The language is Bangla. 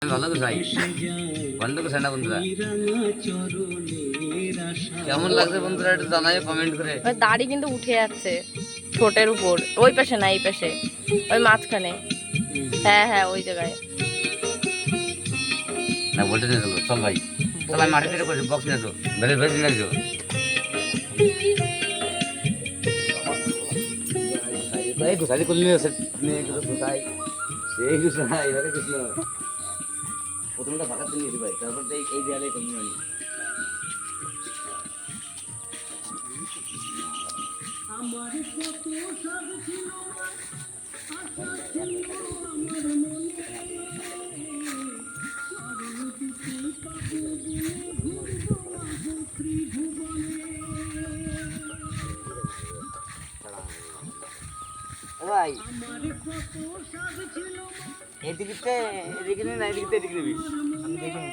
ভালো করে যাই বন্ধ করছে না বন্ধুরা। কেমন লাগছে বন্ধুরা একটু জানাই কমেন্ট করে। দাড়ি কিন্তু উঠে যাচ্ছে ঠোঁটের উপর, ওই পাশে না এই পাশে, ওই মাঝখানে। হ্যাঁ হ্যাঁ ওই জায়গায় না বলতে নিয়ে চলো চল ভাই, চল আমি মাঠে থেকে করছি বক্স নিয়ে আসো, বেড়ে বেড়ে নিয়ে আসো। এই গোসাই করলি আছে গোসাই, সেই গোসাই হরে কৃষ্ণ। প্রথমটা ফাঁকাতে নিয়েছি ভাই, তারপর এই দেয়ালে করলি আমি। ভাই এদিকে এদিকে না এদিকে এদিকে নিবি আমি দেখি।